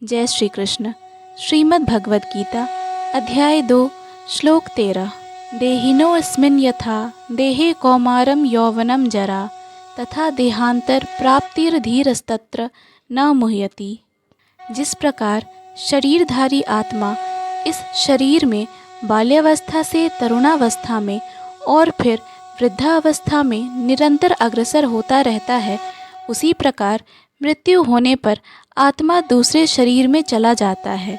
जय श्री कृष्ण। श्रीमद् भगवद गीता अध्याय 2 श्लोक 13। देहिनोऽस्मिन् यथा देहे कौमारं यौवनं जरा तथा देहांतर प्राप्तिर्धीरस्तत्र न मुह्यति। जिस प्रकार शरीरधारी आत्मा इस शरीर में बाल्यावस्था से तरुणावस्था में और फिर वृद्धावस्था में निरंतर अग्रसर होता रहता है, उसी प्रकार मृत्यु होने पर आत्मा दूसरे शरीर में चला जाता है।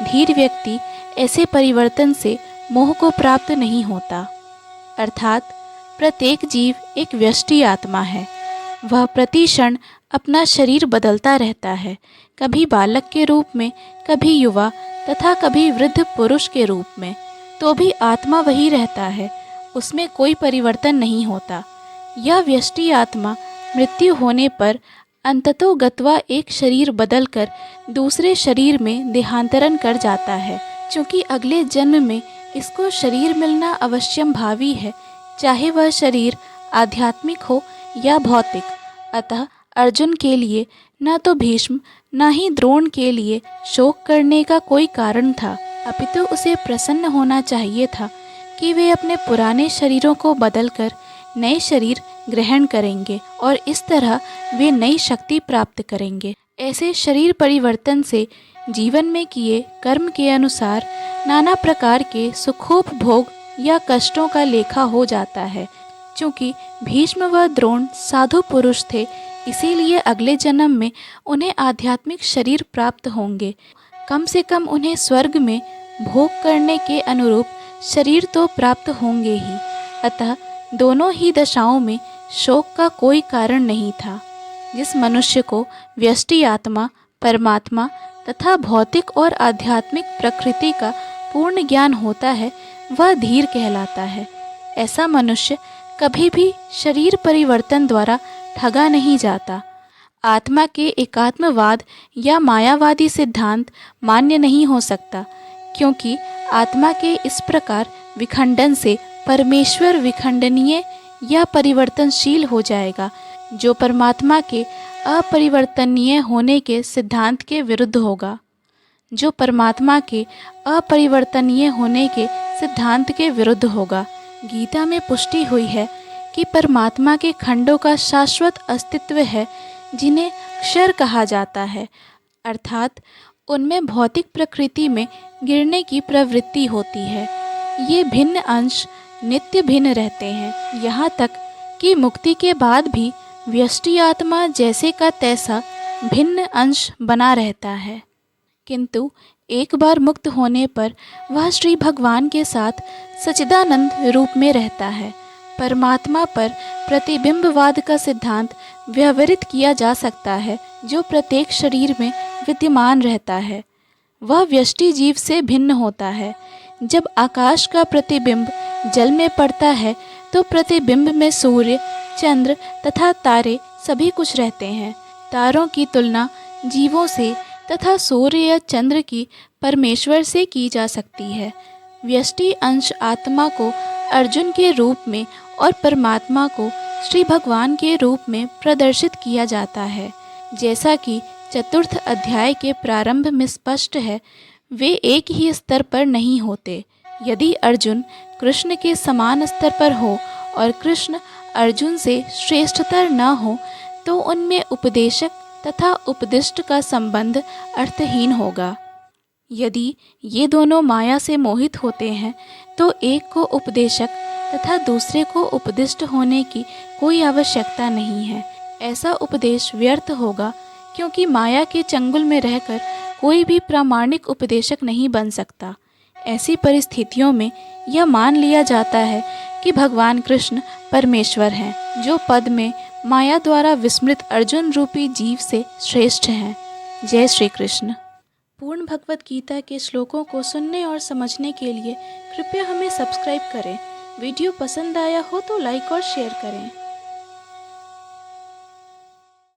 धीर व्यक्ति ऐसे परिवर्तन से मोह को प्राप्त नहीं होता। अर्थात प्रत्येक जीव एक व्यष्टि आत्मा है। वह प्रति क्षण अपना शरीर बदलता रहता है, कभी बालक के रूप में, कभी युवा तथा कभी वृद्ध पुरुष के रूप में, तो भी आत्मा वही रहता है, उसमें कोई परिवर्तन नहीं होता। यह व्यष्टि आत्मा मृत्यु होने पर अंततो गत्वा एक शरीर बदलकर दूसरे शरीर में देहांतरण कर जाता है। चूँकि अगले जन्म में इसको शरीर मिलना अवश्यम भावी है, चाहे वह शरीर आध्यात्मिक हो या भौतिक। अतः अर्जुन के लिए न तो भीष्म न ही द्रोण के लिए शोक करने का कोई कारण था, अपितु उसे प्रसन्न होना चाहिए था कि वे अपने पुराने शरीरों को बदलकर नए शरीर ग्रहण करेंगे और इस तरह वे नई शक्ति प्राप्त करेंगे। ऐसे शरीर परिवर्तन से जीवन में किए कर्म के अनुसार नाना प्रकार के सुखोपभोग या कष्टों का लेखा हो जाता है। चूँकि भीष्म व द्रोण साधु पुरुष थे, इसीलिए अगले जन्म में उन्हें आध्यात्मिक शरीर प्राप्त होंगे। कम से कम उन्हें स्वर्ग में भोग करने के अनुरूप शरीर तो प्राप्त होंगे ही। अतः दोनों ही दशाओं में शोक का कोई कारण नहीं था। जिस मनुष्य को व्यष्टि आत्मा, परमात्मा तथा भौतिक और आध्यात्मिक प्रकृति का पूर्ण ज्ञान होता है, वह धीर कहलाता है। ऐसा मनुष्य कभी भी शरीर परिवर्तन द्वारा ठगा नहीं जाता। आत्मा के एकात्मवाद या मायावादी सिद्धांत मान्य नहीं हो सकता, क्योंकि आत्मा के इस प्रकार विखंडन से परमेश्वर विखंडनीय या परिवर्तनशील हो जाएगा, जो परमात्मा के अपरिवर्तनीय होने के सिद्धांत के विरुद्ध होगा। जो परमात्मा के अपरिवर्तनीय होने के सिद्धांत के विरुद्ध होगा। गीता में पुष्टि हुई है कि परमात्मा के खंडों का शाश्वत अस्तित्व है, जिन्हें क्षर कहा जाता है। अर्थात उनमें भौतिक प्रकृति में गिरने की प्रवृत्ति होती है। ये भिन्न अंश नित्य भिन्न रहते हैं, यहाँ तक कि मुक्ति के बाद भी व्यष्टि आत्मा जैसे का तैसा भिन्न अंश बना रहता है, किंतु एक बार मुक्त होने पर वह श्री भगवान के साथ सच्चिदानंद रूप में रहता है। परमात्मा पर प्रतिबिंबवाद का सिद्धांत व्यवहारित किया जा सकता है, जो प्रत्येक शरीर में विद्यमान रहता है। वह व्यष्टि जीव से भिन्न होता है। जब आकाश का प्रतिबिंब जल में पड़ता है, तो प्रतिबिंब में सूर्य, चंद्र तथा तारे सभी कुछ रहते हैं। तारों की तुलना जीवों से तथा सूर्य या चंद्र की परमेश्वर से की जा सकती है। व्यष्टि अंश आत्मा को अर्जुन के रूप में और परमात्मा को श्री भगवान के रूप में प्रदर्शित किया जाता है। जैसा कि चतुर्थ अध्याय के प्रारंभ में स्पष्ट है, वे एक ही स्तर पर नहीं होते। यदि अर्जुन कृष्ण के समान स्तर पर हो और कृष्ण अर्जुन से श्रेष्ठतर न हो, तो उनमें उपदेशक तथा उपदिष्ट का संबंध अर्थहीन होगा। यदि ये दोनों माया से मोहित होते हैं, तो एक को उपदेशक तथा दूसरे को उपदिष्ट होने की कोई आवश्यकता नहीं है। ऐसा उपदेश व्यर्थ होगा, क्योंकि माया के चंगुल में रहकर कोई भी प्रामाणिक उपदेशक नहीं बन सकता। ऐसी परिस्थितियों में यह मान लिया जाता है कि भगवान कृष्ण परमेश्वर हैं, जो पद में माया द्वारा विस्मृत अर्जुन रूपी जीव से श्रेष्ठ हैं। जय श्री कृष्ण। पूर्ण भगवद गीता के श्लोकों को सुनने और समझने के लिए कृपया हमें सब्सक्राइब करें। वीडियो पसंद आया हो तो लाइक और शेयर करें।